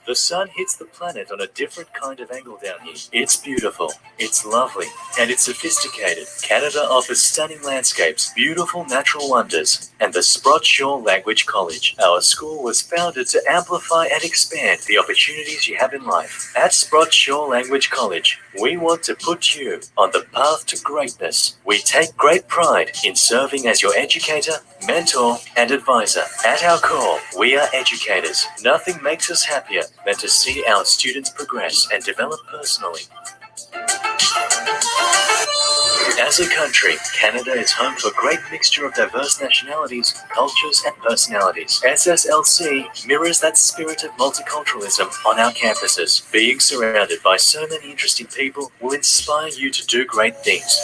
The sun hits the planet on a different kind of angle down here. It's beautiful, it's lovely, and it's sophisticated. Canada offers stunning landscapes, beautiful natural wonders, and the Sprott Shore Language College. Our school was founded to amplify and expand the opportunities you have in life. At Sprott Shore Language College, we want to put you on the path to greatness. We take great pride in serving as your educator, mentor, and advisor. At our core, we are educators. Nothing makes us happier than to see our students progress and develop personally. As a country, Canada is home to a great mixture of diverse nationalities, cultures, and personalities. SSLC mirrors that spirit of multiculturalism on our campuses. Being surrounded by so many interesting people will inspire you to do great things.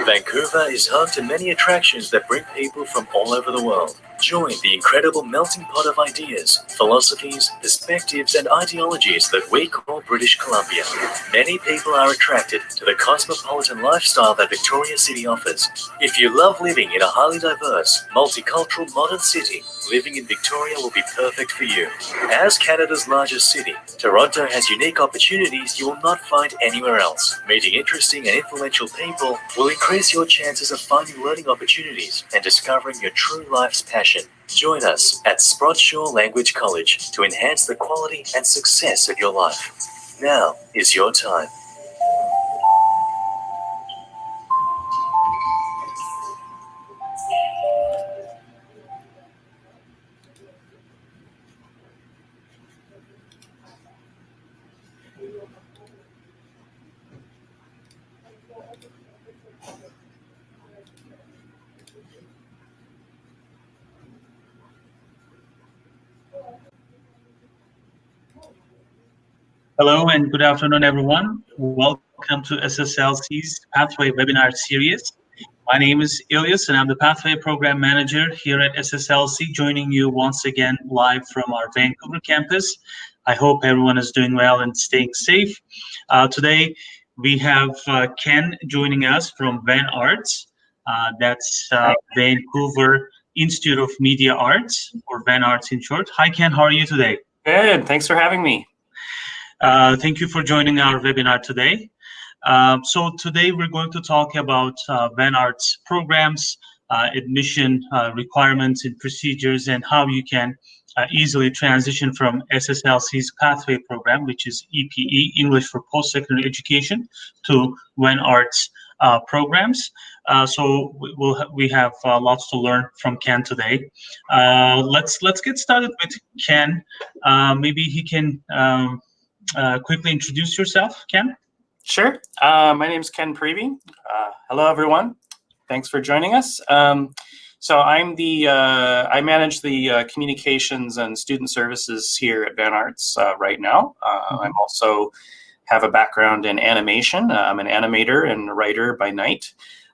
Vancouver is home to many attractions that bring people from all over the world. Join the incredible melting pot of ideas, philosophies, perspectives, and ideologies that we call British Columbia. Many people are attracted to the cosmopolitan lifestyle that Victoria City offers. If you love living in a highly diverse, multicultural, modern city, living in Victoria will be perfect for you. As Canada's largest city, Toronto has unique opportunities you will not find anywhere else. Meeting interesting and influential people will increase your chances of finding learning opportunities and discovering your true life's passion. Join us at Sprott Shore Language College to enhance the quality and success of your life. Now is your time. Hello and good afternoon, everyone. Welcome to SSLC's Pathway webinar series. My name is Ilyas and I'm the Pathway Program Manager here at SSLC, joining you once again live from our Vancouver campus. I hope everyone is doing well and staying safe. Today we have Ken joining us from VanArts. That's Vancouver Institute of Media Arts, or VanArts in short. Hi Ken, how are you today? Good, thanks for having me. Thank you for joining our webinar today. So today we're going to talk about VanArts programs, admission requirements and procedures, and how you can easily transition from SSLC's Pathway program, which is EPE, English for Post-Secondary Education, to VanArts programs. So we have lots to learn from Ken today. Let's get started with Ken. Maybe he can quickly introduce yourself, Ken? Sure. My name is Ken Prevey. Hello, everyone. Thanks for joining us. So I'm I manage the communications and student services here at VanArts right now. I'm also have a background in animation. I'm an animator and a writer by night.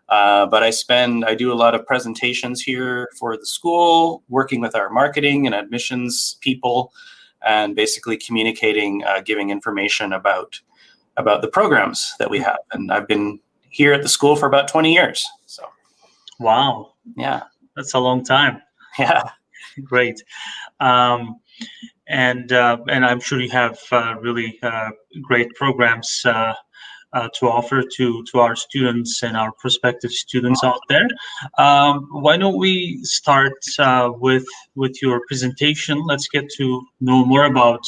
But I do a lot of presentations here for the school, working with our marketing and admissions people, and basically communicating, giving information about the programs that we have. And I've been here at the school for about 20 years. So, wow, yeah, that's a long time. Yeah, great. And I'm sure you have really great programs to offer to our students and our prospective students out there. Why don't we start with your presentation? Let's get to know more about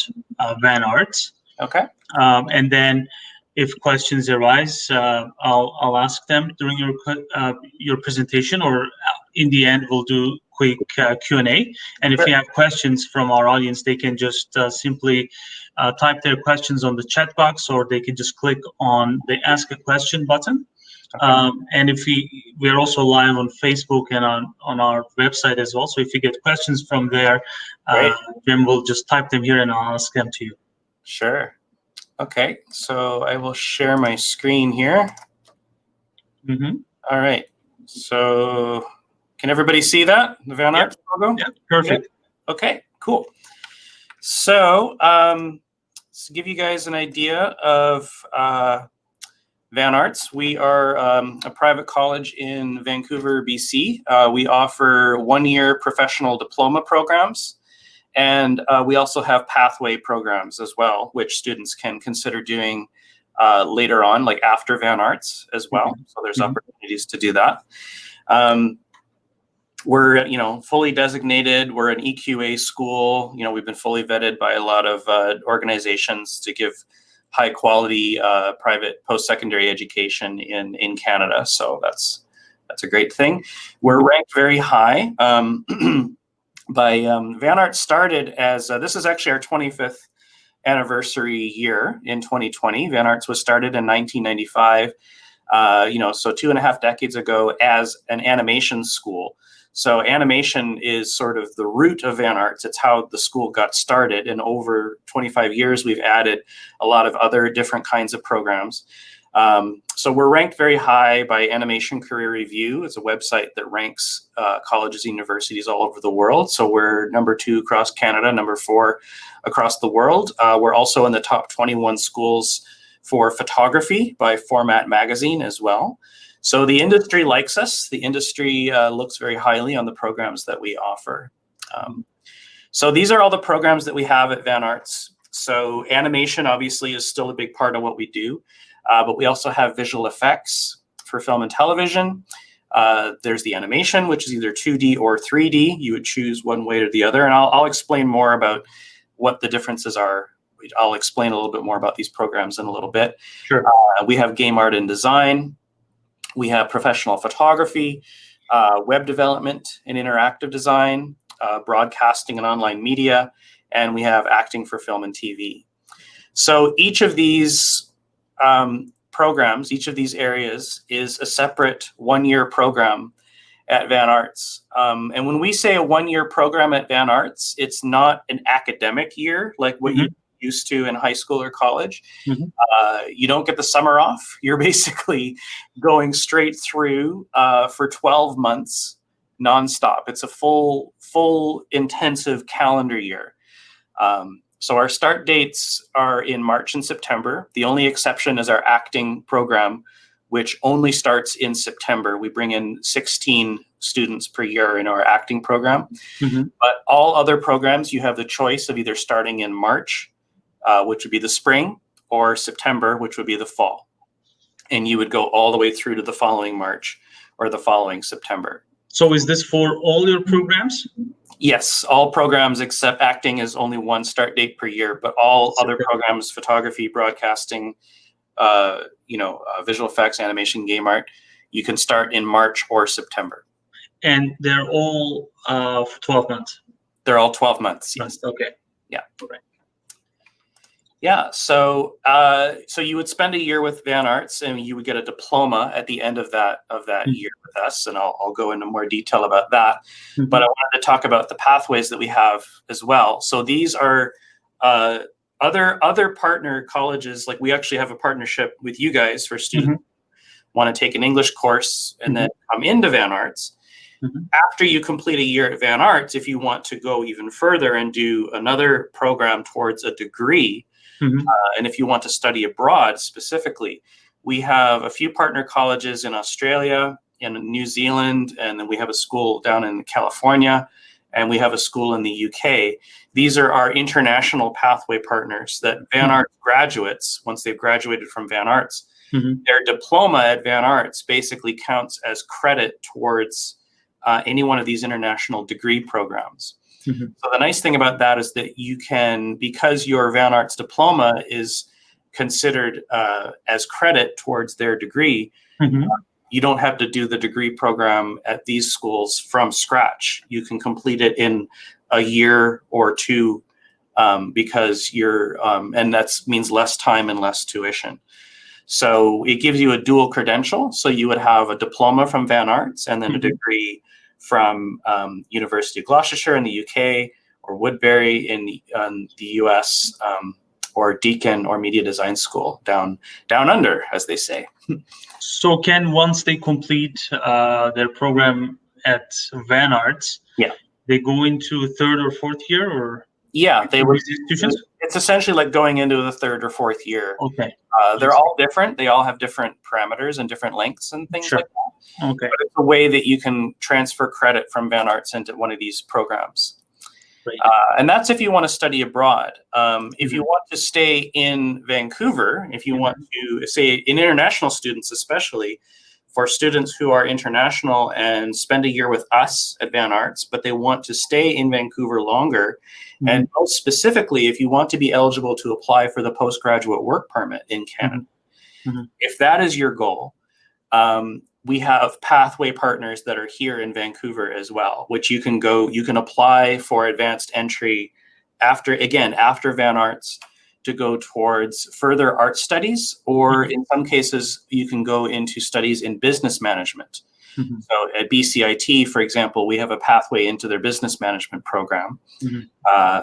VanArts. Okay. And then, if questions arise, I'll ask them during your presentation, or in the end, we'll do quick Q&A. And if you have questions from our audience, they can just simply type their questions on the chat box, or they can just click on the Ask a Question button. Okay. And if we're also live on Facebook and on our website as well. So if you get questions from there, then we'll just type them here and I'll ask them to you. Sure. Okay, so I will share my screen here. All right. So can everybody see that? The VanArts logo? Yeah, perfect. Yeah. Okay, cool. So to give you guys an idea of VanArts, we are a private college in Vancouver, BC. We offer one-year professional diploma programs, and we also have pathway programs as well, which students can consider doing later on, like after VanArts as well. So there's opportunities to do that. We're fully designated. We're an EQA school. We've been fully vetted by a lot of organizations to give high quality private post-secondary education in Canada. So that's a great thing. We're ranked very high. By VanArts started as this is actually our 25th anniversary year in 2020. VanArts was started in 1995. So 2.5 decades ago as an animation school. So animation is sort of the root of VanArts. It's how the school got started. And over 25 years, we've added a lot of other different kinds of programs. So we're ranked very high by Animation Career Review. It's a website that ranks colleges and universities all over the world. So we're number 2 across Canada, number 4 across the world. We're also in the top 21 schools for photography by Format Magazine as well. So the industry likes us. The industry looks very highly on the programs that we offer. So these are all the programs that we have at VanArts. So animation obviously is still a big part of what we do, but we also have visual effects for film and television. There's the animation, which is either 2D or 3D. You would choose one way or the other, and I'll explain more about what the differences are. I'll explain a little bit more about these programs in a little bit. Sure. We have game art and design. We have professional photography, web development and interactive design, broadcasting and online media, and we have acting for film and TV. So each of these programs, each of these areas is a separate one-year program at VanArts. And when we say a one-year program at VanArts, it's not an academic year like what you used to in high school or college. You don't get the summer off. You're basically going straight through for 12 months nonstop. It's a full intensive calendar year. So our start dates are in March and September. The only exception is our acting program, which only starts in September. We bring in 16 students per year in our acting program. But all other programs, you have the choice of either starting in March, which would be the spring, or September, which would be the fall. And you would go all the way through to the following March or the following September. So is this for all your programs? Yes, all programs except acting is only one start date per year, but all other programs, photography, broadcasting, visual effects, animation, game art, you can start in March or September. And they're all for 12 months? They're all 12 months, yes. Okay. Yeah. All right. Yeah, so you would spend a year with VanArts, and you would get a diploma at the end of that year with us, and I'll go into more detail about that. But I wanted to talk about the pathways that we have as well. So these are other partner colleges. Like we actually have a partnership with you guys for students who want to take an English course and then come into VanArts. After you complete a year at VanArts, if you want to go even further and do another program towards a degree, and if you want to study abroad specifically, we have a few partner colleges in Australia, in New Zealand, and then we have a school down in California, and we have a school in the UK. These are our international pathway partners that VanArts graduates, once they've graduated from VanArts, their diploma at VanArts basically counts as credit towards any one of these international degree programs. So the nice thing about that is that you can, because your VanArts diploma is considered as credit towards their degree, you don't have to do the degree program at these schools from scratch. You can complete it in a year or two because you're, and that means less time and less tuition. So it gives you a dual credential. So you would have a diploma from VanArts and then a degree from University of Gloucestershire in the UK, or Woodbury in the US, or Deakin or Media Design School down under, as they say. So once they complete their program at VanArts, they go into third or fourth year, or? Yeah, they would. These institutions? It's essentially like going into the third or fourth year. Okay. They're all different. They all have different parameters and different lengths and things Sure. like that. Okay. But it's a way that you can transfer credit from VanArts into one of these programs. Great. And that's if you want to study abroad. If you want to stay in Vancouver, if you want to, say, in international students especially, for students who are international and spend a year with us at VanArts, but they want to stay in Vancouver longer, and most specifically, if you want to be eligible to apply for the postgraduate work permit in Canada, if that is your goal, we have pathway partners that are here in Vancouver as well, which you can apply for advanced entry after VanArts to go towards further art studies, or in some cases, you can go into studies in business management. So at BCIT, for example, we have a pathway into their business management program.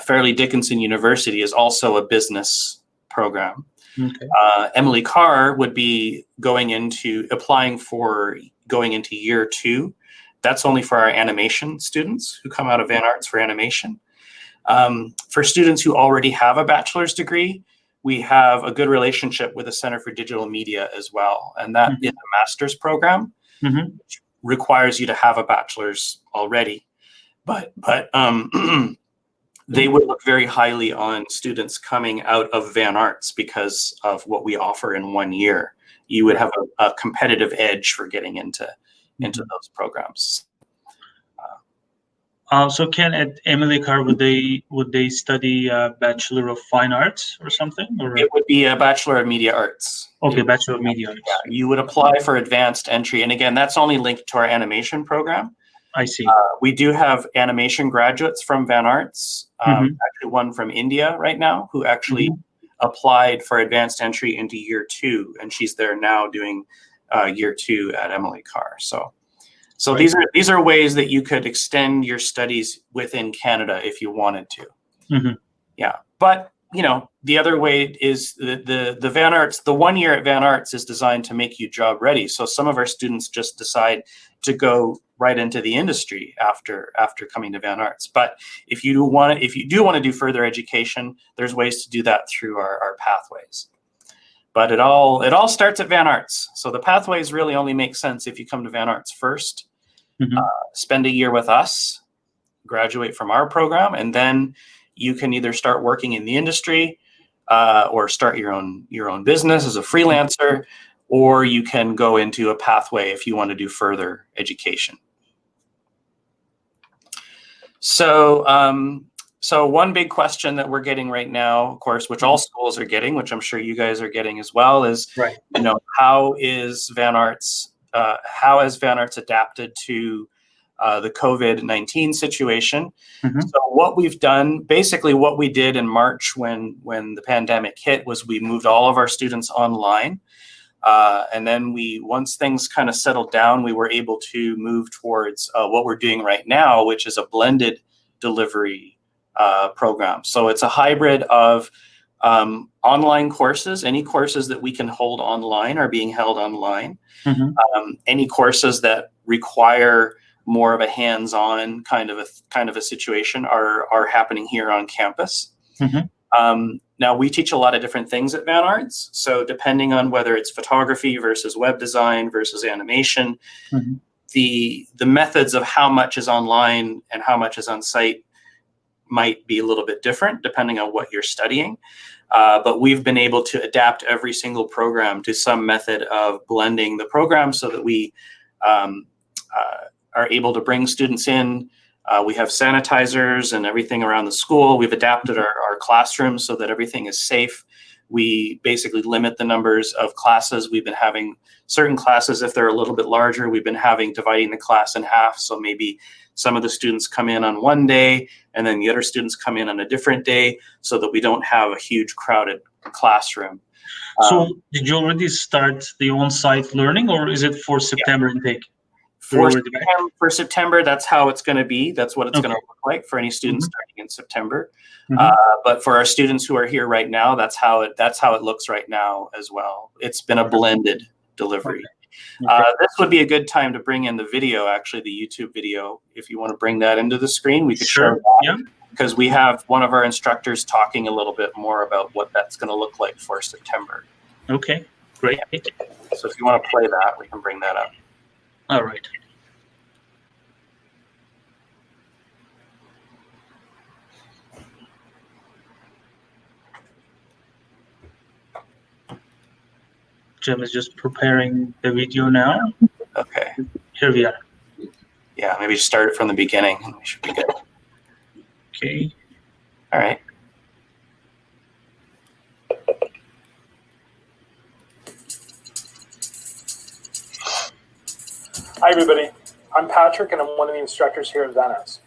Fairleigh Dickinson University is also a business program. Emily Carr would be applying for going into year 2. That's only for our animation students who come out of VanArts for animation. For students who already have a bachelor's degree, we have a good relationship with the Center for Digital Media as well. And that is a master's program, which requires you to have a bachelor's already. But they would look very highly on students coming out of VanArts because of what we offer in 1 year. You would have a competitive edge for getting into those programs. So Ken, at Emily Carr, would they study Bachelor of Fine Arts or something? Or it would be a Bachelor of Media Arts. Okay, Bachelor of Media Arts. Yeah, you would apply for advanced entry, and again, that's only linked to our animation program. I see. We do have animation graduates from VanArts, actually one from India right now, who actually applied for advanced entry into year 2, and she's there now doing year 2 at Emily Carr. So these are ways that you could extend your studies within Canada if you wanted to. Yeah, but the other way is the VanArts. The 1 year at VanArts is designed to make you job ready. So some of our students just decide to go right into the industry after coming to VanArts. But if you do want to do further education, there's ways to do that through our pathways. But it all starts at VanArts. So the pathways really only make sense if you come to VanArts first, spend a year with us, graduate from our program, and then you can either start working in the industry or start your own business as a freelancer, or you can go into a pathway if you want to do further education. So one big question that we're getting right now, of course, which all schools are getting, which I'm sure you guys are getting as well, is how has VanArts adapted to the COVID-19 situation? So what we've done, basically what we did in March when the pandemic hit, was we moved all of our students online. And then once things kind of settled down, we were able to move towards what we're doing right now, which is a blended delivery program. So it's a hybrid of online courses. Any courses that we can hold online are being held online. Any courses that require more of a hands-on kind of a situation are happening here on campus. Now, we teach a lot of different things at VanArts. So depending on whether it's photography versus web design versus animation, the methods of how much is online and how much is on site might be a little bit different depending on what you're studying. But we've been able to adapt every single program to some method of blending the program so that we are able to bring students in. We have sanitizers and everything around the school. We've adapted our classrooms so that everything is safe. We basically limit the numbers of classes. We've been having certain classes, if they're a little bit larger, we've been dividing the class in half. So maybe some of the students come in on one day and then the other students come in on a different day so that we don't have a huge crowded classroom. So did you already start the on-site learning, or is it for September intake? For September, that's how it's going to be. That's what it's going to look like for any students starting in September. But for our students who are here right now, that's how it looks right now as well. It's been a blended delivery. This would be a good time to bring in the video, actually, the YouTube video. If you want to bring that into the screen, we could show that. because we have one of our instructors talking a little bit more about what that's going to look like for September. Okay, great. So if you want to play that, we can bring that up. All right. Jim is just preparing the video now. Okay. Here we are. Yeah, maybe start it from the beginning and we should be good. Okay. All right. Hi everybody, I'm Patrick and I'm one of the instructors here at VanArts.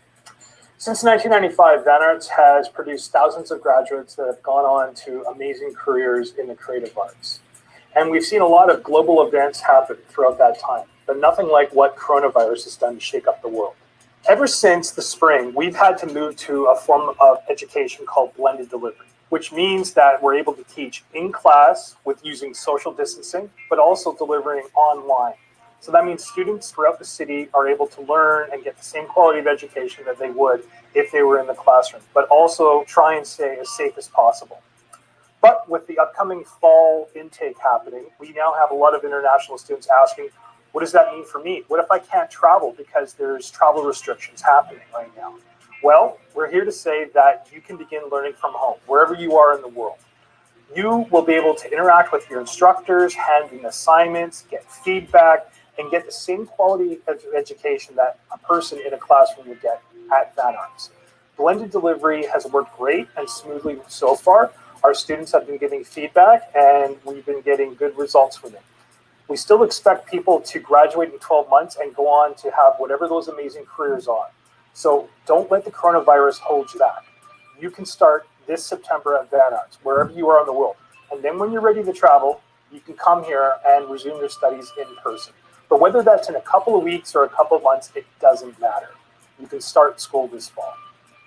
Since 1995, VanArts has produced thousands of graduates that have gone on to amazing careers in the creative arts. And we've seen a lot of global events happen throughout that time, but nothing like what coronavirus has done to shake up the world. Ever since the spring, we've had to move to a form of education called blended delivery, which means that we're able to teach in class with using social distancing, but also delivering online. So that means students throughout the city are able to learn and get the same quality of education that they would if they were in the classroom, but also try and stay as safe as possible. But with the upcoming fall intake happening, we now have a lot of international students asking, what does that mean for me? What if I can't travel because there's travel restrictions happening right now? Well, we're here to say that you can begin learning from home, wherever you are in the world. You will be able to interact with your instructors, hand in assignments, get feedback, and get the same quality of education that a person in a classroom would get at VanArts. Blended delivery has worked great and smoothly so far. Our students have been giving feedback and we've been getting good results from it. We still expect people to graduate in 12 months and go on to have whatever those amazing careers are. So don't let the coronavirus hold you back. You can start this September at VanArts, wherever you are in the world. And then when you're ready to travel, you can come here and resume your studies in person. But whether that's in a couple of weeks or a couple of months, it doesn't matter. You can start school this fall.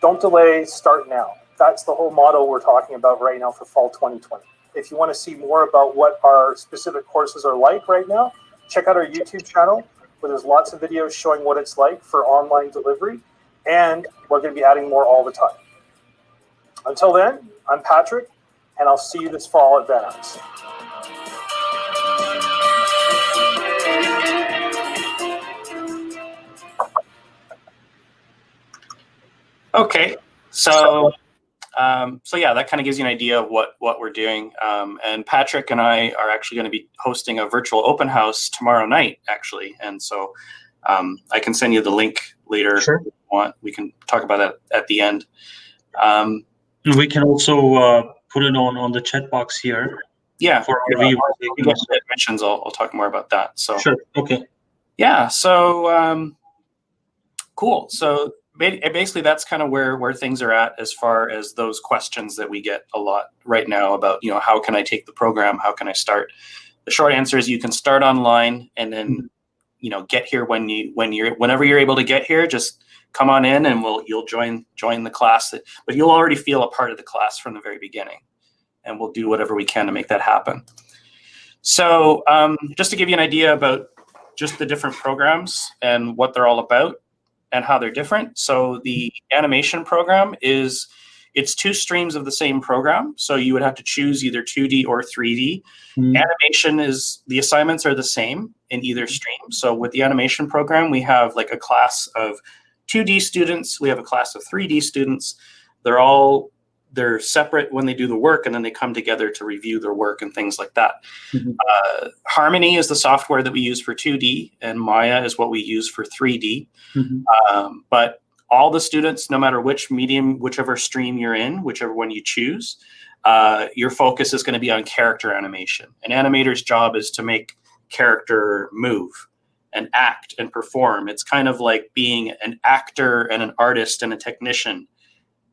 Don't delay, start now. That's the whole motto we're talking about right now for fall 2020. If you want to see more about what our specific courses are like right now, check out our YouTube channel where there's lots of videos showing what it's like for online delivery, and we're going to be adding more all the time. Until then, I'm Patrick, and I'll see you this fall at VanArts. Okay, so yeah, that kind of gives you an idea of what we're doing. And Patrick and I are actually going to be hosting a virtual open house tomorrow night, actually. And so I can send you the link later. Sure. If you want. We can talk about that at the end. We can also put it on the chat box here. Yeah, for our viewers. Admissions, I'll talk more about that. So sure. Okay. Yeah. So cool. So basically, that's kind of where things are at as far as those questions that we get a lot right now about, how can I take the program? How can I start? The short answer is you can start online and then, get here whenever you're able to get here. Just come on in and you'll join the class. But you'll already feel a part of the class from the very beginning, and we'll do whatever we can to make that happen. So just to give you an idea about just the different programs and what they're all about and how they're different. So the animation program it's two streams of the same program. So you would have to choose either 2D or 3D. Animation the assignments are the same in either stream. So with the animation program, we have like a class of 2D students. We have a class of 3D students. They're separate when they do the work, and then they come together to review their work and things like that. Harmony is the software that we use for 2D, and Maya is what we use for 3D. But all the students, no matter which medium, whichever stream you're in, whichever one you choose, your focus is going to be on character animation. An animator's job is to make character move and act and perform. It's kind of like being an actor and an artist and a technician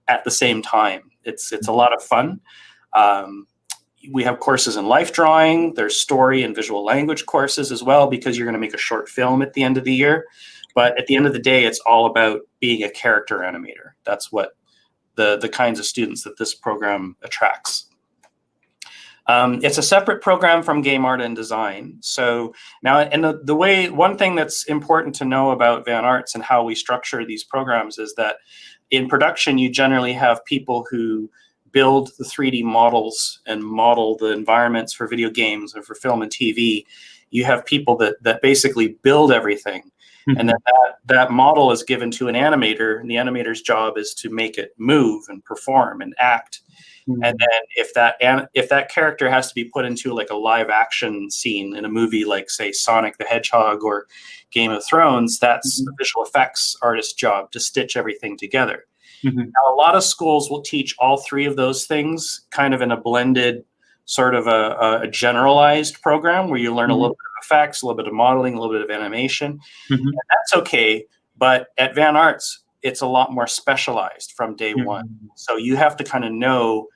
at the same time. It's a lot of fun. We have courses in life drawing. There's story and visual language courses as well, because you're going to make a short film at the end of the year. But at the end of the day, it's all about being a character animator. That's what the kinds of students that this program attracts. It's a separate program from game art and design. So now, and one thing that's important to know about VanArts and how we structure these programs is that in production, you generally have people who build the 3D models and model the environments for video games or for film and TV. You have people that basically build everything. Mm-hmm. And then that model is given to an animator, and the animator's job is to make it move and perform and act. Mm-hmm. And then if that character has to be put into like a live action scene in a movie like, say, Sonic the Hedgehog or Game of Thrones, that's the visual effects artist's job to stitch everything together. Mm-hmm. Now, a lot of schools will teach all three of those things kind of in a blended sort of a generalized program where you learn a little bit of effects, a little bit of modeling, a little bit of animation. And that's okay. But at VanArts, it's a lot more specialized from day one. So you have to kind of know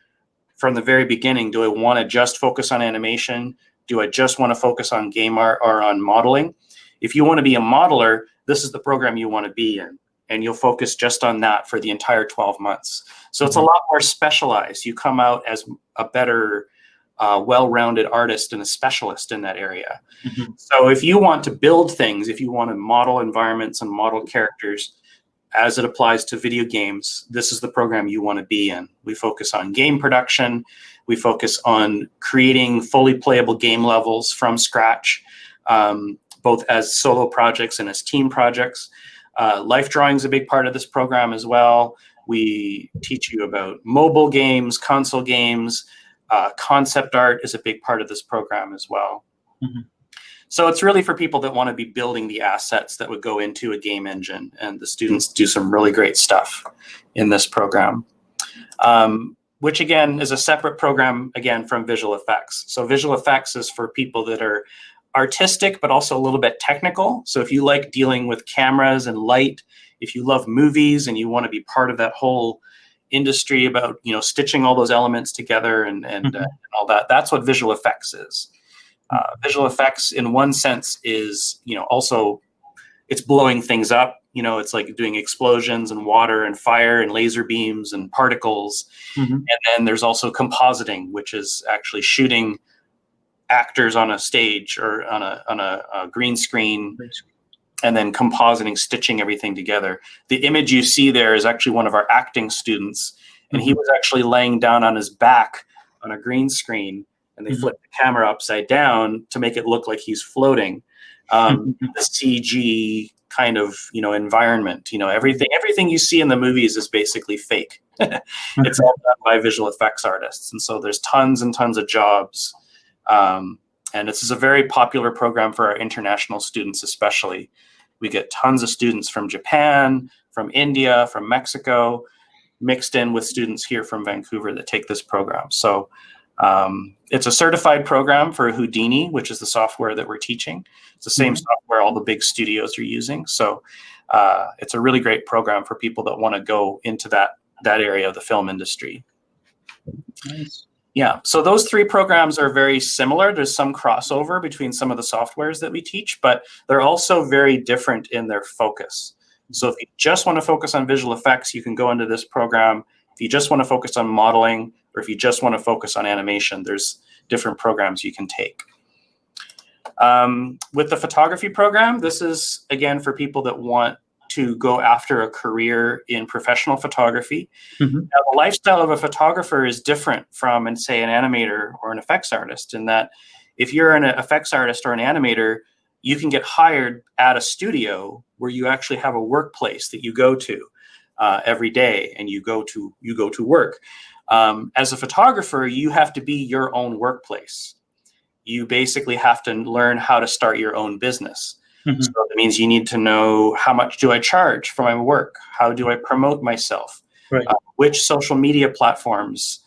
from the very beginning, do I want to just focus on animation? Do I just want to focus on game art or on modeling? If you want to be a modeler, this is the program you want to be in. And you'll focus just on that for the entire 12 months. So it's a lot more specialized. You come out as a better, well-rounded artist and a specialist in that area. So if you want to build things, if you want to model environments and model characters as it applies to video games, this is the program you want to be in. We focus on game production. We focus on creating fully playable game levels from scratch, both as solo projects and as team projects. Life drawing is a big part of this program as well. We teach you about mobile games, console games. Concept art is a big part of this program as well. So it's really for people that want to be building the assets that would go into a game engine, and the students do some really great stuff in this program, which again is a separate program again from visual effects. So visual effects is for people that are artistic, but also a little bit technical. So if you like dealing with cameras and light, if you love movies and you want to be part of that whole industry about, you know, stitching all those elements together and all that, that's what visual effects is. Visual effects in one sense is, you know, also it's blowing things up. You know, it's like doing explosions and water and fire and laser beams and particles. And then there's also compositing, which is actually shooting actors on a stage or on a green screen, and then compositing, stitching everything together. The image you see there is actually one of our acting students, and he was actually laying down on his back on a green screen, and they flipped the camera upside down to make it look like he's floating. The CG kind of, you know, environment, you know, everything you see in the movies is basically fake. It's all done by visual effects artists. And so there's tons and tons of jobs. And this is a very popular program for our international students, especially. We get tons of students from Japan, from India, from Mexico, mixed in with students here from Vancouver that take this program. So it's a certified program for Houdini, which is the software that we're teaching. It's the same software all the big studios are using. So it's a really great program for people that want to go into that area of the film industry. Nice. Yeah, so those three programs are very similar. There's some crossover between some of the softwares that we teach, but they're also very different in their focus. So if you just want to focus on visual effects, you can go into this program. If you just want to focus on modeling, or if you just want to focus on animation, there's different programs you can take. With the photography program, this is, again, for people that want to go after a career in professional photography. Now, the lifestyle of a photographer is different from, and say, an animator or an effects artist, in that if you're an effects artist or an animator, you can get hired at a studio where you actually have a workplace that you go to every day, and you go to work. As a photographer, you have to be your own workplace. You basically have to learn how to start your own business. So that means you need to know, how much do I charge for my work? How do I promote myself? Right. Which social media platforms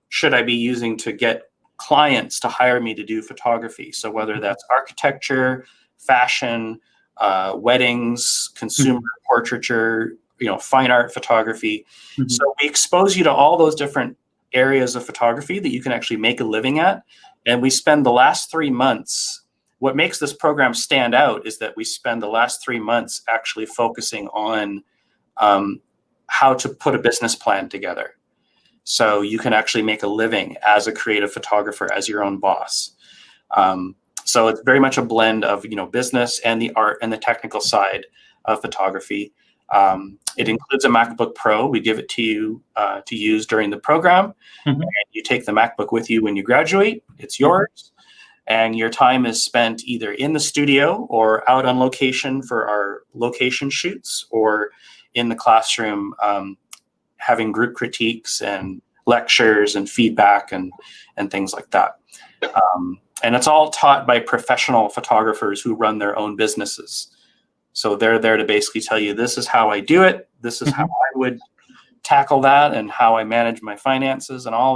should I be using to get clients to hire me to do photography? So whether that's architecture, fashion, weddings, consumer portraiture, you know, fine art photography. So we expose you to all those different areas of photography that you can actually make a living at. And we spend the last 3 months. What makes this program stand out is that we spend the last 3 months actually focusing on how to put a business plan together. So you can actually make a living as a creative photographer, as your own boss. So it's very much a blend of, business and the art and the technical side of photography. It includes a MacBook Pro. We give it to you to use during the program. Mhm. And you take the MacBook with you when you graduate. It's yours. And your time is spent either in the studio or out on location for our location shoots, or in the classroom having group critiques and lectures and feedback and things like that. And it's all taught by professional photographers who run their own businesses. So they're there to basically tell you, this is how I do it. This is how I would tackle that, and how I manage my finances and all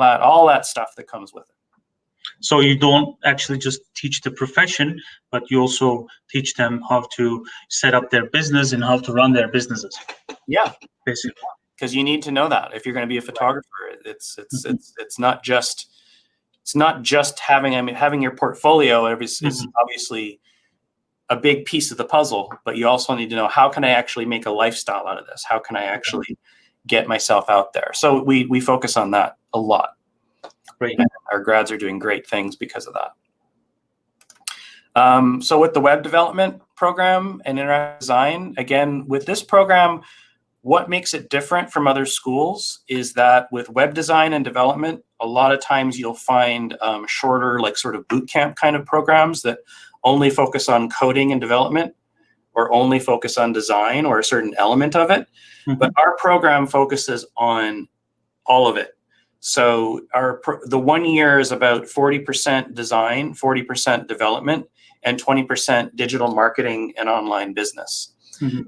that stuff that comes with it. So you don't actually just teach the profession, but you also teach them how to set up their business and how to run their businesses. Yeah, Basically. because you need to know that if you're going to be a photographer. It's not just having your portfolio. Is obviously a big piece of the puzzle, but you also need to know, how can I actually make a lifestyle out of this? How can I actually get myself out there? So we focus on that a lot. Great. And our grads are doing great things because of that. So with the web development program and interactive design, again, with this program, what makes it different from other schools is that with web design and development, a lot of times you'll find shorter, like sort of boot camp kind of programs that only focus on coding and development, or only focus on design or a certain element of it. But our program focuses on all of it. So the 1 year is about 40% design, 40% development, and 20% digital marketing and online business.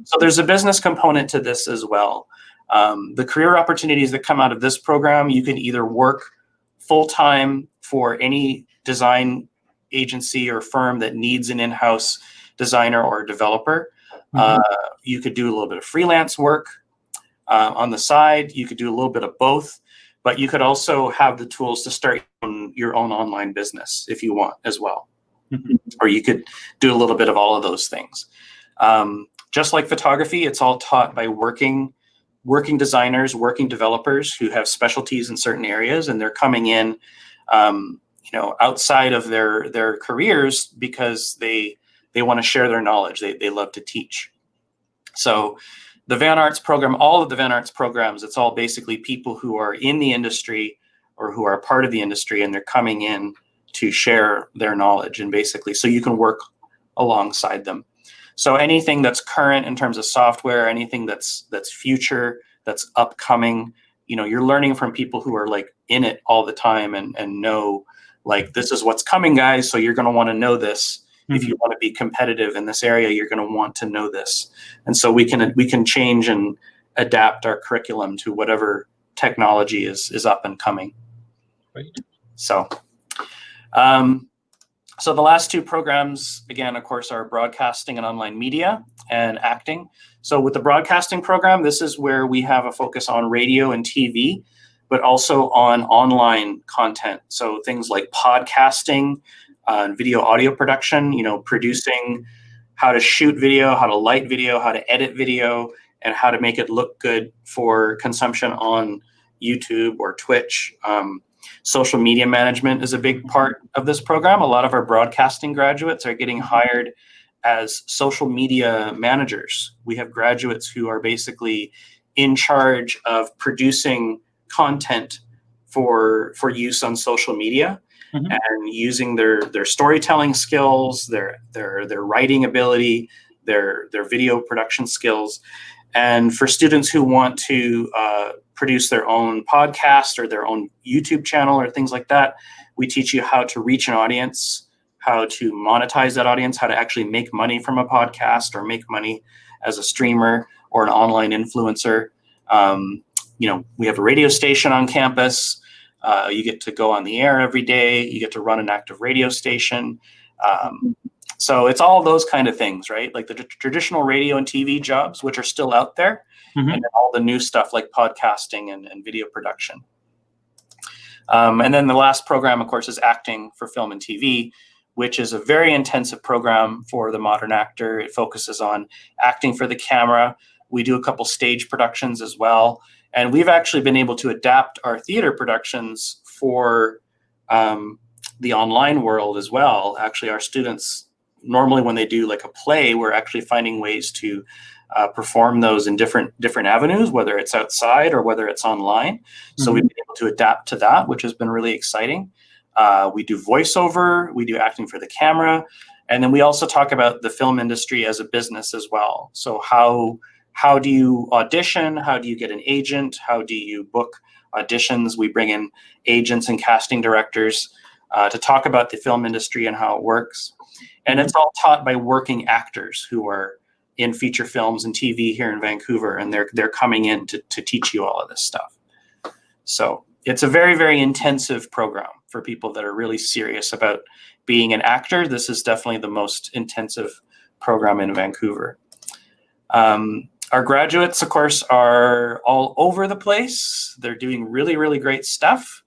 So there's a business component to this as well. The career opportunities that come out of this program, you can either work full-time for any design agency or firm that needs an in-house designer or developer. You could do a little bit of freelance work on the side. You could do a little bit of both, but you could also have the tools to start your own online business if you want as well. Or you could do a little bit of all of those things. Just like photography, it's all taught by working designers, working developers who have specialties in certain areas, and they're coming in outside of their careers because they want to share their knowledge. They love to teach. So the VanArts program, all of the VanArts programs, it's all basically people who are in the industry or who are part of the industry, and they're coming in to share their knowledge, and basically so you can work alongside them. So anything that's current in terms of software, anything that's future, that's upcoming, you're learning from people who are like in it all the time and know, like, this is what's coming, guys. So you're going to want to know this. If you want to be competitive in this area, you're going to want to know this. And so we can change and adapt our curriculum to whatever technology is up and coming. Right. So the last two programs, again, of course, are broadcasting and online media and acting. So with the broadcasting program, this is where we have a focus on radio and TV, but also on online content. So things like podcasting, video audio production, producing, how to shoot video, how to light video, how to edit video, and how to make it look good for consumption on YouTube or Twitch. Social media management is a big part of this program. A lot of our broadcasting graduates are getting hired as social media managers. We have graduates who are basically in charge of producing content for use on social media, and using their storytelling skills, their writing ability, their video production skills. And for students who want to produce their own podcast or their own YouTube channel or things like that, we teach you how to reach an audience, how to monetize that audience, how to actually make money from a podcast or make money as a streamer or an online influencer. We have a radio station on campus. You get to go on the air every day. You get to run an active radio station. So it's all those kind of things, right? Like the traditional radio and TV jobs, which are still out there, and then all the new stuff like podcasting and video production. And then the last program, of course, is acting for film and TV, which is a very intensive program for the modern actor. It focuses on acting for the camera. We do a couple stage productions as well. And we've actually been able to adapt our theater productions for the online world as well. Actually, our students, normally when they do like a play, we're actually finding ways to perform those in different avenues, whether it's outside or whether it's online. So we've been able to adapt to that, which has been really exciting. We do voiceover, we do acting for the camera, and then we also talk about the film industry as a business as well. So how do you audition? How do you get an agent? How do you book auditions? We bring in agents and casting directors to talk about the film industry and how it works. And it's all taught by working actors who are in feature films and TV here in Vancouver, and they're coming in to teach you all of this stuff. So it's a very, very intensive program for people that are really serious about being an actor. This is definitely the most intensive program in Vancouver. Our graduates, of course, are all over the place. They're doing really, really great stuff.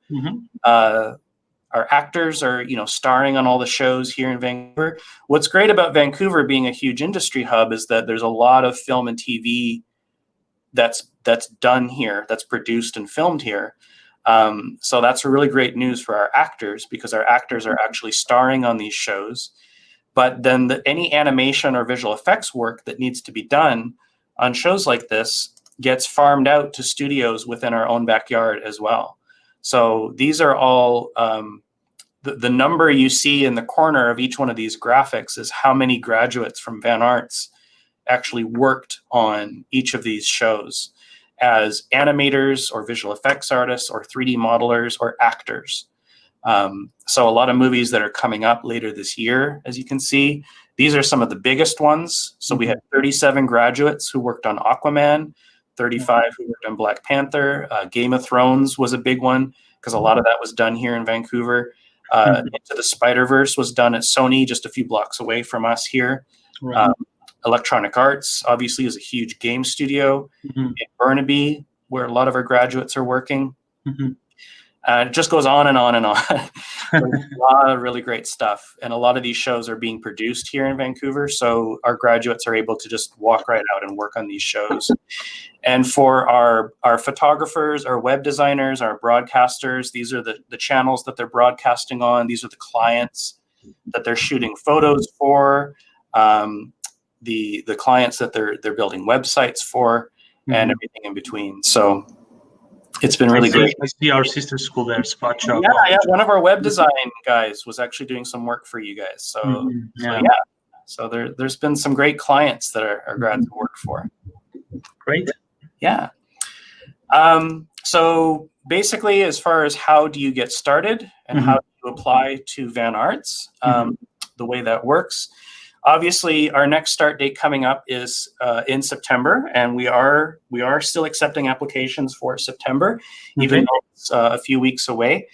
Our actors are, starring on all the shows here in Vancouver. What's great about Vancouver being a huge industry hub is that there's a lot of film and TV that's done here, that's produced and filmed here. So that's really great news for our actors, because our actors are actually starring on these shows. But then any animation or visual effects work that needs to be done on shows like this gets farmed out to studios within our own backyard as well. So these are all, the number you see in the corner of each one of these graphics is how many graduates from VanArts actually worked on each of these shows as animators or visual effects artists or 3D modelers or actors. So a lot of movies that are coming up later this year, as you can see, these are some of the biggest ones. So we had 37 graduates who worked on Aquaman, 35 who worked on Black Panther. Game of Thrones was a big one because a lot of that was done here in Vancouver. Into the Spider-Verse was done at Sony, just a few blocks away from us here. Right. Electronic Arts, obviously, is a huge game studio in Burnaby, where a lot of our graduates are working. It just goes on and on and on. There's a lot of really great stuff. And a lot of these shows are being produced here in Vancouver. So our graduates are able to just walk right out and work on these shows. And for our photographers, our web designers, our broadcasters, these are the channels that they're broadcasting on. These are the clients that they're shooting photos for, the clients that they're building websites for, and everything in between. So it's been really great. I see our sister school there, Sprott. Yeah. One of our web design guys was actually doing some work for you guys. So, so there's been some great clients that our grads work for. Great. Yeah. So basically, as far as how do you get started and how do you apply to VanArts, the way that works. Obviously, our next start date coming up is in September, and we are still accepting applications for September, even though it's a few weeks away.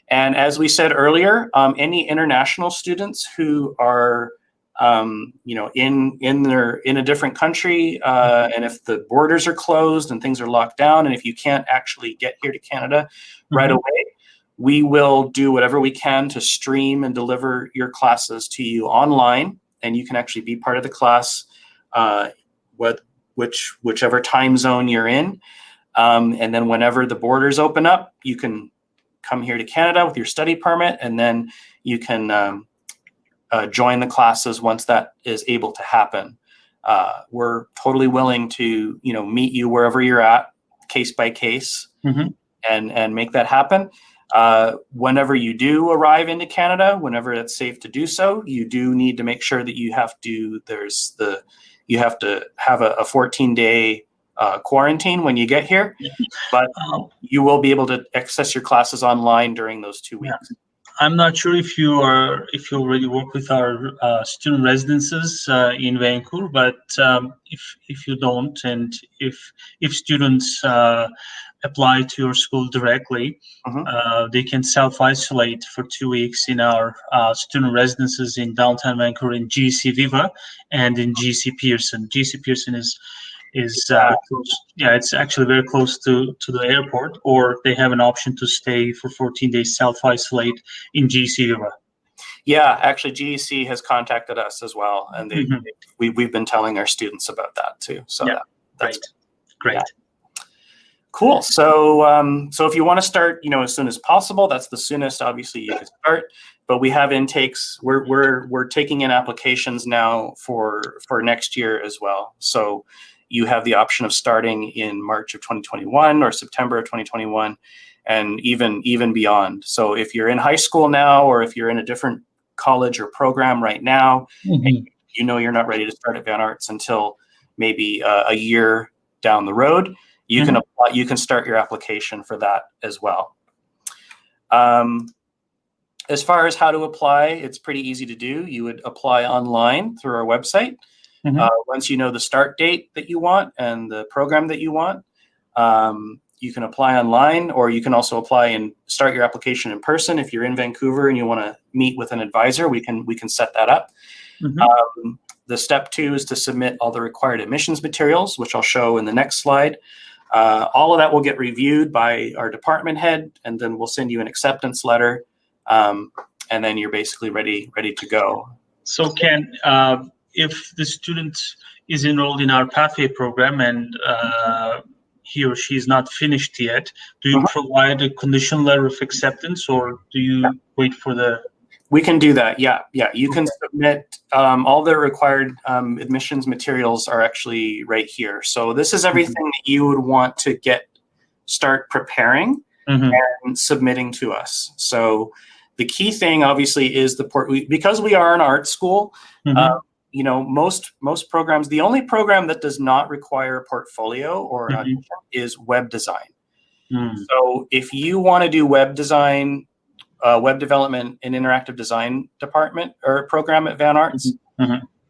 And as we said earlier, any international students who are in a different country, and if the borders are closed and things are locked down, and if you can't actually get here to Canada right away, we will do whatever we can to stream and deliver your classes to you online. And you can actually be part of the class, whichever time zone you're in. And then whenever the borders open up, you can come here to Canada with your study permit, and then you can join the classes once that is able to happen. We're totally willing to, meet you wherever you're at, case by case, and make that happen. Whenever you do arrive into Canada, whenever it's safe to do so, you do need to make sure that you have to have a 14-day quarantine when you get here, but you will be able to access your classes online during those 2 weeks. Yeah. I'm not sure if you already work with our student residences in Vancouver, but if you don't, and if students apply to your school directly, they can self-isolate for 2 weeks in our student residences in downtown Vancouver in GC Viva and in GC Pearson. GC Pearson is close. Yeah, it's actually very close to the airport, or they have an option to stay for 14 days self-isolate in GC Viva. Yeah, actually GEC has contacted us as well, and we've been telling our students about that too. So yeah, that's great. Cool. So, so if you want to start, as soon as possible, that's the soonest. Obviously, you can start. But we have intakes. We're taking in applications now for next year as well. So you have the option of starting in March of 2021 or September of 2021, and even beyond. So if you're in high school now, or if you're in a different college or program right now, and you're not ready to start at VanArts until maybe a year down the road, you can apply. You can start your application for that as well. As far as how to apply, it's pretty easy to do. You would apply online through our website. Once you know the start date that you want and the program that you want, you can apply online, or you can also apply and start your application in person. If you're in Vancouver and you want to meet with an advisor, we can set that up. The step 2 is to submit all the required admissions materials, which I'll show in the next slide. All of that will get reviewed by our department head, and then we'll send you an acceptance letter, and then you're basically ready to go. So Ken, if the student is enrolled in our pathway program and he or she is not finished yet, do you provide a conditional letter of acceptance, or do you wait for the... We can do that. Yeah. You can submit all the required admissions materials are actually right here. So this is everything that you would want to start preparing and submitting to us. So the key thing, obviously, is because we are an art school. Most programs, the only program that does not require a portfolio or an audition is web design. So if you want to do web design, web development and interactive design department or program at VanArts,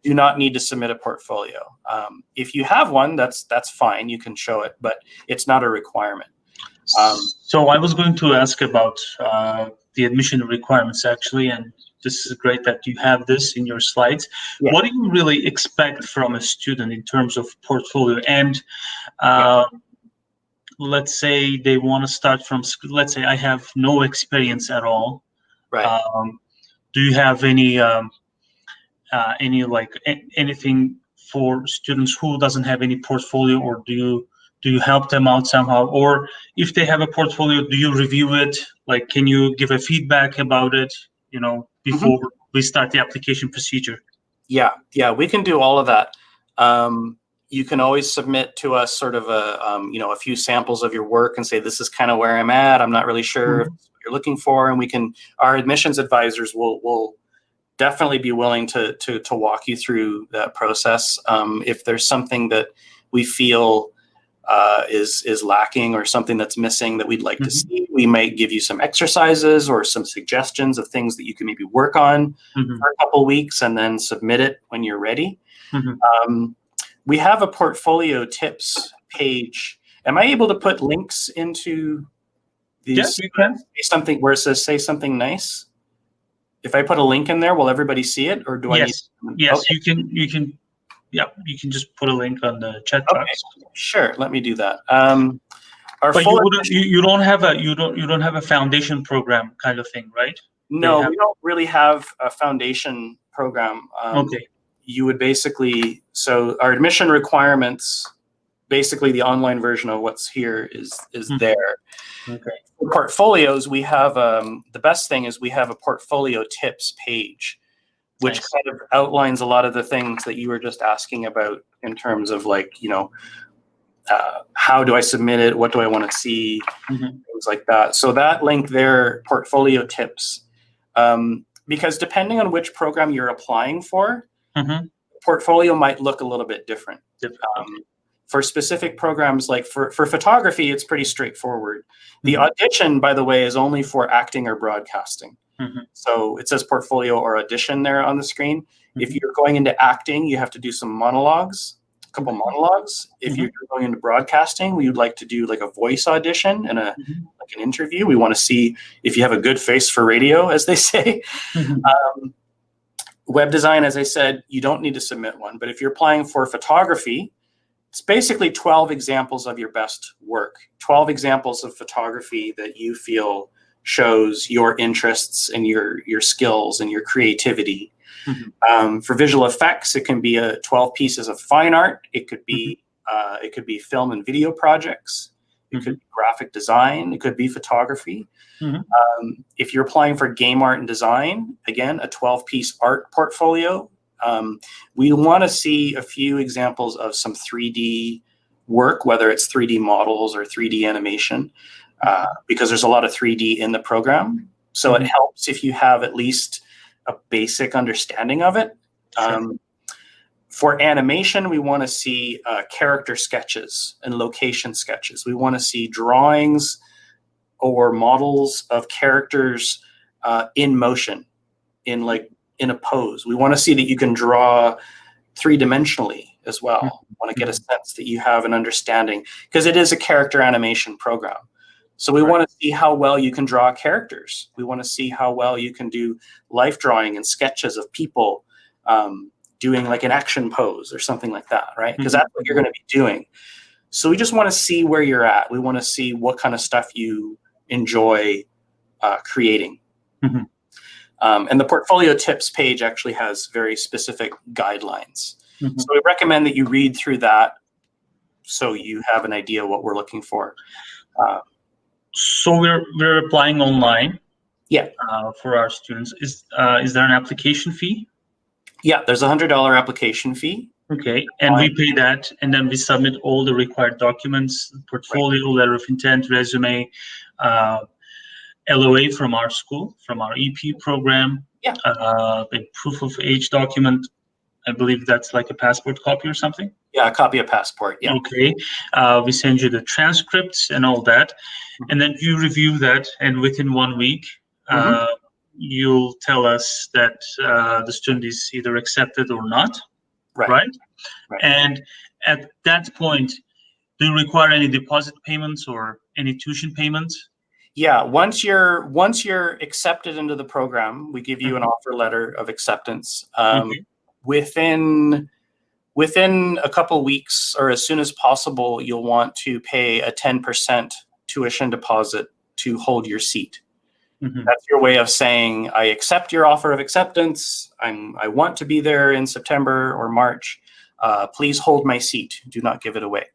do not need to submit a portfolio. If you have one, that's fine. You can show it, but it's not a requirement. So I was going to ask about the admission requirements, actually, and this is great that you have this in your slides. What do you really expect from a student in terms of portfolio? And let's say they want to start from, let's say I have no experience at all. Right. Do you have anything for students who doesn't have any portfolio, or do you help them out somehow? Or if they have a portfolio, do you review it? Like, can you give a feedback about it, before we start the application procedure? Yeah, we can do all of that. You can always submit to us sort of a few samples of your work and say, this is kind of where I'm at. I'm not really sure if what you're looking for. And our admissions advisors will definitely be willing to walk you through that process. If there's something that we feel is lacking or something that's missing that we'd like to see, we might give you some exercises or some suggestions of things that you can maybe work on for a couple weeks and then submit it when you're ready. We have a portfolio tips page. Am I able to put links into these? Yes, you can. Something where it says "say something nice." If I put a link in there, will everybody see it, or do I need? Yes, okay. You can. Yeah, you can just put a link on the chat box. Sure, let me do that. But you don't have a foundation program kind of thing, right? No, we don't really have a foundation program. Okay. You would basically, so our admission requirements, basically the online version of what's here is there. Okay. For portfolios, we have the best thing is we have a portfolio tips page, which kind of outlines a lot of the things that you were just asking about in terms of how do I submit it? What do I want to see? Things like that. So that link there, portfolio tips, because depending on which program you're applying for, portfolio might look a little bit different. For specific programs, like for photography, it's pretty straightforward. The audition, by the way, is only for acting or broadcasting. So it says portfolio or audition there on the screen. If you're going into acting, you have to do some monologues, a couple monologues. If you're going into broadcasting, we would like to do like a voice audition and like an interview. We want to see if you have a good face for radio, as they say. Web design, as I said, you don't need to submit one. But if you're applying for photography, it's basically 12 examples of your best work, 12 examples of photography that you feel shows your interests and your skills and your creativity. For visual effects, it can be 12 pieces of fine art. It could be film and video projects. It could be graphic design. It could be photography. If you're applying for game art and design, again, a 12-piece art portfolio. We want to see a few examples of some 3D work, whether it's 3D models or 3D animation, because there's a lot of 3D in the program. So it helps if you have at least a basic understanding of it. Sure. For animation, we want to see character sketches and location sketches. We want to see drawings or models of characters in motion, in a pose. We want to see that you can draw three-dimensionally as well. We want to get a sense that you have an understanding, because it is a character animation program. So we want to see how well you can draw characters. We want to see how well you can do life drawing and sketches of people doing like an action pose or something like that, right? Because that's what you're going to be doing. So we just want to see where you're at. We want to see what kind of stuff you enjoy creating. And the portfolio tips page actually has very specific guidelines. So we recommend that you read through that so you have an idea what we're looking for. So we're applying online. Yeah. For our students. Is there an application fee? Yeah, there's a $100 application fee. Okay, and we pay that, and then we submit all the required documents, portfolio, letter of intent, resume, LOA from our school, from our EP program, a proof of age document. I believe that's like a passport copy or something. Yeah, a copy of passport. Yeah. Okay, we send you the transcripts and all that, and then you review that, and within 1 week, you'll tell us that the student is either accepted or not, right? And at that point, do you require any deposit payments or any tuition payments? Yeah, once you're accepted into the program, we give you an offer letter of acceptance. Within a couple weeks, or as soon as possible, you'll want to pay a 10% tuition deposit to hold your seat. That's your way of saying, I accept your offer of acceptance. I want to be there in September or March. Please hold my seat. Do not give it away.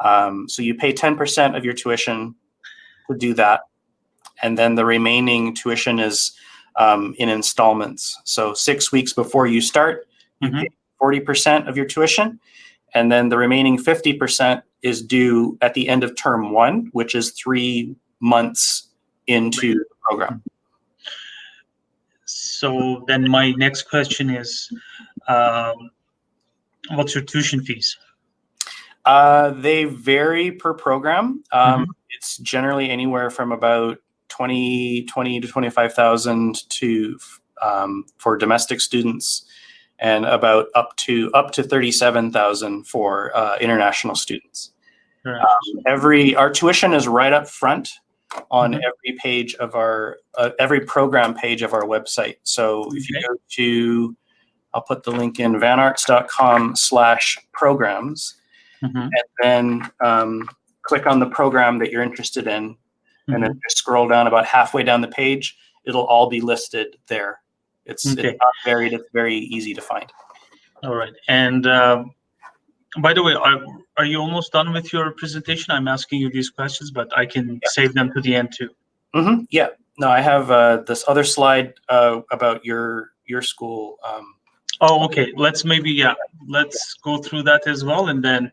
So you pay 10% of your tuition to do that. And then the remaining tuition is in installments. So 6 weeks before you start, you pay 40% of your tuition. And then the remaining 50% is due at the end of term 1, which is 3 months into the program. So then my next question is, what's your tuition fees? They vary per program. It's generally anywhere from about 20 to 25,000 to for domestic students, and about up to 37,000 for international students. Our tuition is right up front on every page of our every program page of our website. So if you go to, I'll put the link in, vanarts.com/programs, and then click on the program that you're interested in, and then just scroll down about halfway down the page. It'll all be listed there. It's not varied. It's very easy to find. All right. And by the way, are you almost done with your presentation? I'm asking you these questions, but I can save them to the end too. Yeah. No, I have this other slide about your school. Oh, okay. Let's let's go through that as well, and then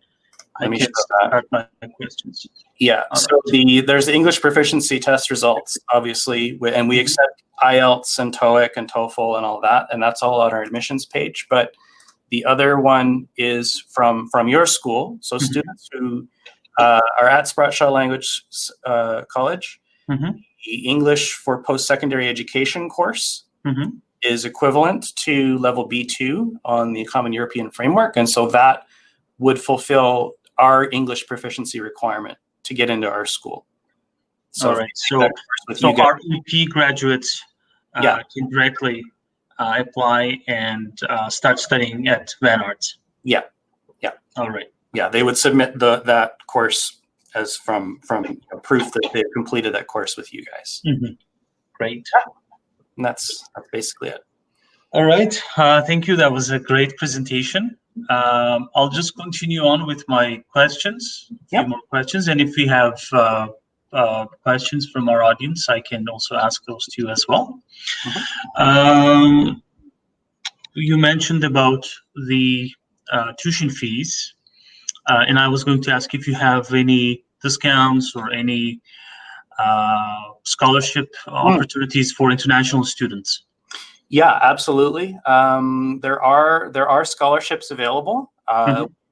I can start my questions. Yeah. So there's the English proficiency test results, obviously, and we accept IELTS and TOEIC and TOEFL and all that, and that's all on our admissions page. But the other one is from your school. So students who are at Sprott Language College, the English for post-secondary education course is equivalent to level B2 on the Common European Framework. And so that would fulfill our English proficiency requirement to get into our school. So, all right. So our EP graduates can directly apply and start studying at VanArts. Yeah. All right. Yeah, they would submit that course as from proof that they've completed that course with you guys. Great. And that's basically it. All right. Thank you. That was a great presentation. I'll just continue on with my questions, a few Yep. more questions, and if we have questions from our audience, I can also ask those to you as well. You mentioned about the tuition fees, and I was going to ask if you have any discounts or any scholarship opportunities for international students. Yeah, absolutely. There are scholarships available.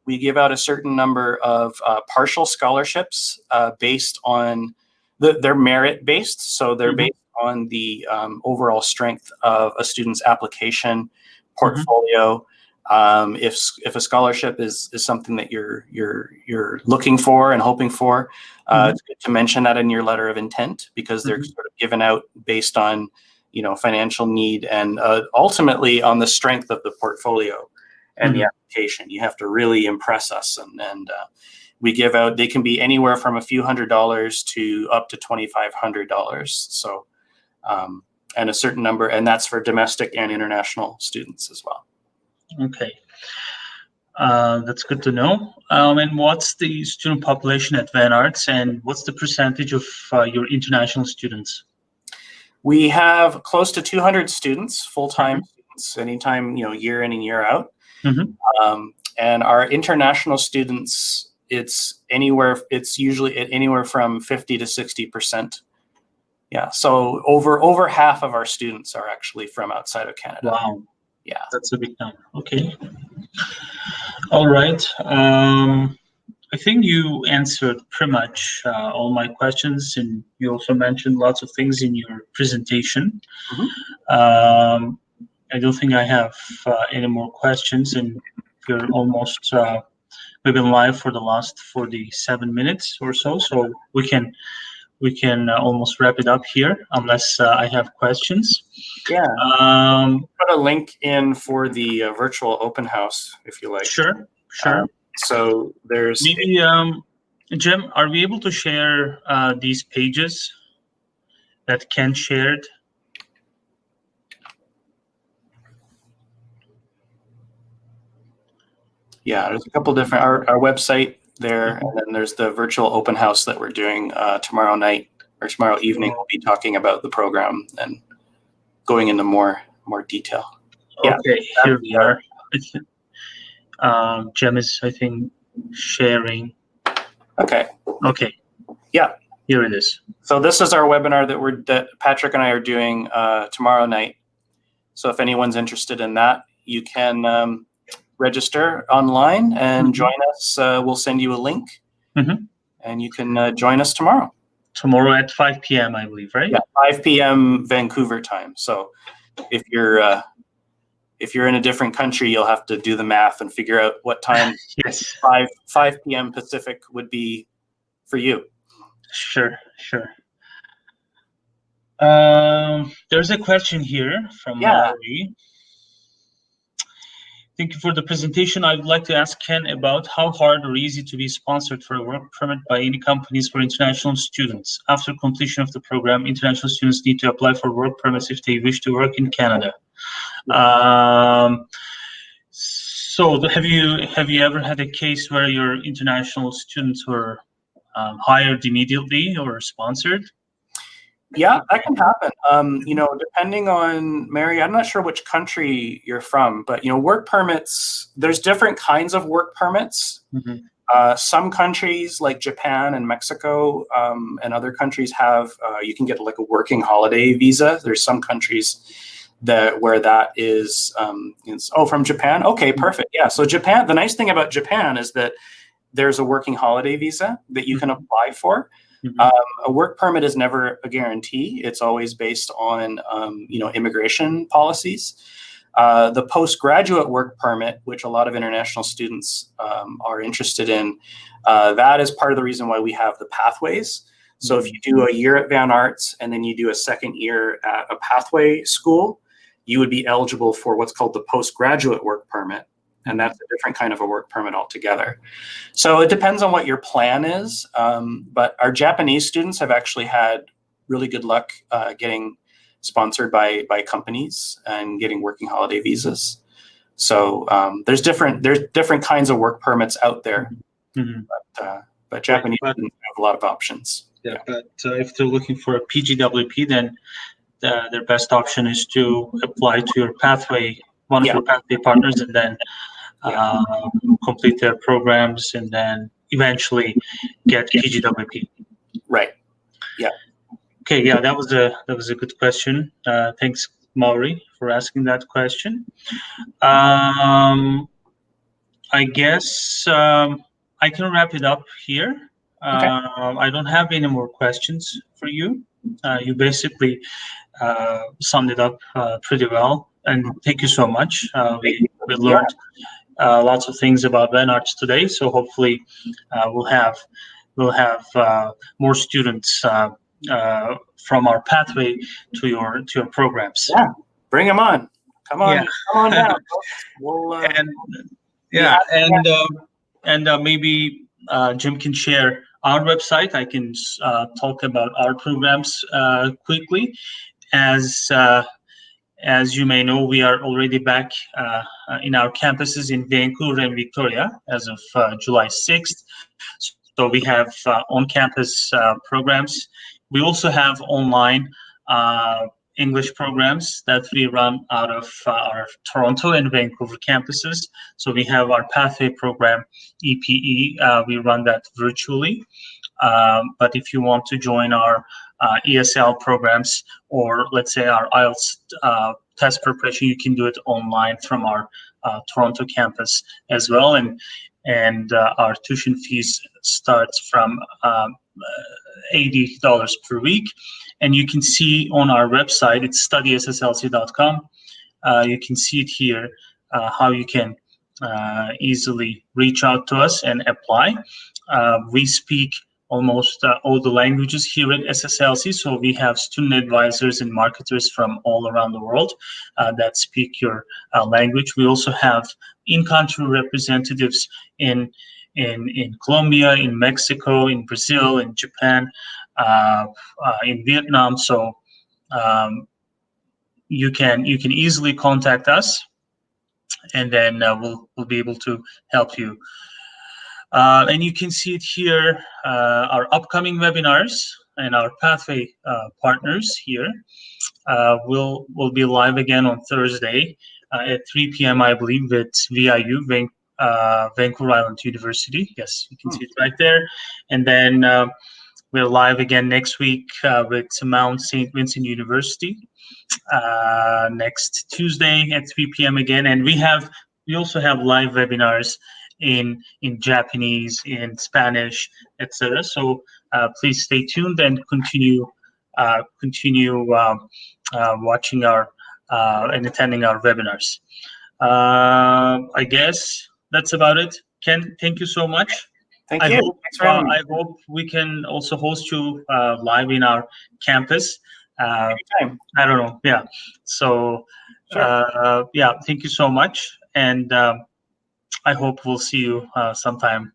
We give out a certain number of partial scholarships based on they're merit based, so they're based on the overall strength of a student's application portfolio. If a scholarship is something that you're looking for and hoping for, it's good to mention that in your letter of intent, because they're sort of given out based on financial need and ultimately on the strength of the portfolio and the application. You have to really impress us, and we give out. They can be anywhere from a few $100s to up to $2,500. So, and a certain number, and that's for domestic and international students as well. Okay, that's good to know. And what's the student population at VanArts, and what's the percentage of your international students? We have close to 200 students, full-time students, anytime, year in and year out. And our international students, it's usually at anywhere from 50 to 60%. Yeah, so over half of our students are actually from outside of Canada. Wow. Yeah, that's a big number. Okay. All right. I think you answered pretty much all my questions, and you also mentioned lots of things in your presentation. I don't think I have any more questions, and you're almost we've been live for the last 47 minutes or so, so we can almost wrap it up here, unless I have questions. Yeah. Put a link in for the virtual open house if you like. Sure. So there's maybe Jim, are we able to share these pages that Ken shared? Yeah, there's a couple different our website there, and then there's the virtual open house that we're doing tomorrow night or tomorrow evening. We'll be talking about the program and going into more detail. Okay, here we are. Jem is, I think, sharing. Okay. Yeah. Here it is. So this is our webinar that Patrick and I are doing tomorrow night. So if anyone's interested in that, you can register online and join us. We'll send you a link, and you can join us tomorrow. Tomorrow at 5 p.m., I believe, right? Yeah, 5 p.m. Vancouver time. So if you're in a different country, you'll have to do the math and figure out what time 5 p.m. Pacific would be for you. Sure. There's a question here from Mallory. Thank you for the presentation. I would like to ask Ken about how hard or easy to be sponsored for a work permit by any companies for international students. After completion of the program, international students need to apply for work permits if they wish to work in Canada. So have you ever had a case where your international students were hired immediately or sponsored? Yeah, that can happen. Depending on, Mary, I'm not sure which country you're from, but work permits, there's different kinds of work permits. Some countries like Japan and Mexico and other countries have, you can get like a working holiday visa. There's some countries where that is, from Japan? Okay, perfect. Yeah, so Japan, the nice thing about Japan is that there's a working holiday visa that you can apply for. A work permit is never a guarantee. It's always based on, immigration policies. The postgraduate work permit, which a lot of international students are interested in, that is part of the reason why we have the pathways. So if you do a year at VanArts and then you do a second year at a pathway school, you would be eligible for what's called the postgraduate work permit. And that's a different kind of a work permit altogether. So it depends on what your plan is. But our Japanese students have actually had really good luck getting sponsored by companies and getting working holiday visas. So there's different kinds of work permits out there, but Japanese students have a lot of options. Yeah, but if they're looking for a PGWP, then their best option is to apply to your pathway, one of your pathway partners, and then complete their programs, and then eventually get PGWP. Right. Yeah. Okay. Yeah, that was a good question. Thanks, Maury, for asking that question. I guess I can wrap it up here. Okay. I don't have any more questions for you. You basically summed it up pretty well, and thank you so much. We learned lots of things about VanArts today, so hopefully we'll have more students from our pathway to your programs. Yeah, bring them on. Come on, come on down. We'll, maybe Jim can share our website. I can talk about our programs quickly. As you may know, we are already back in our campuses in Vancouver and Victoria as of July 6th. So we have on-campus programs. We also have online English programs that we run out of our Toronto and Vancouver campuses. So we have our Pathway program, EPE. We run that virtually. But if you want to join our ESL programs, or let's say our IELTS test preparation, you can do it online from our Toronto campus as well. And our tuition fees starts from $80 per week. And you can see on our website, it's studySSLC.com. You can see it here, how you can easily reach out to us and apply. We speak almost all the languages here at SSLC, so we have student advisors and marketers from all around the world that speak your language. We also have in-country representatives in Colombia, in Mexico, in Brazil, in Japan, in Vietnam. So you can easily contact us, and then we'll be able to help you. And you can see it here, our upcoming webinars and our pathway partners here. We'll be live again on Thursday at 3 p.m. I believe with VIU, Vancouver Island University. Yes, you can see it right there. And then we're live again next week with Mount St. Vincent University next Tuesday at 3 p.m. again. And we also have live webinars in Japanese, in Spanish, etc. So please stay tuned and continue watching our and attending our webinars. I guess that's about it. Ken, thank you so much. Thank you. Thanks for having me. I hope we can also host you live in our campus. Anytime. I don't know. Yeah. So Sure. yeah, thank you so much, and I hope we'll see you sometime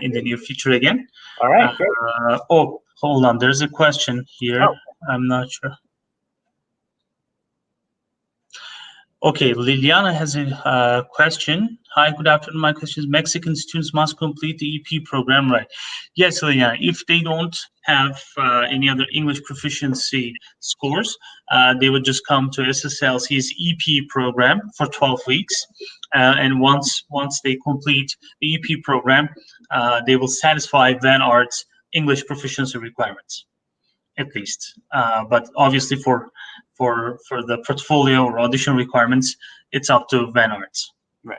in the near future again. All right. Great. Oh, hold on. There's a question here. Oh. I'm not sure. Okay, Liliana has a question. Hi, good afternoon. My question is, Mexican students must complete the EP program, right? Yes, Liliana. If they don't have any other English proficiency scores, they would just come to SSLC's EP program for 12 weeks. And once they complete the EP program, they will satisfy VanArts English proficiency requirements, at least. But obviously for the portfolio or audition requirements, it's up to VanArts. Right.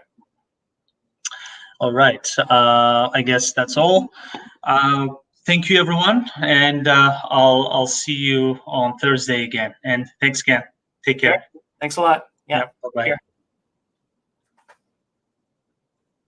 All right. I guess that's all. Thank you, everyone, and I'll see you on Thursday again. And thanks again. Take care. Thanks a lot. Yeah. Bye-bye.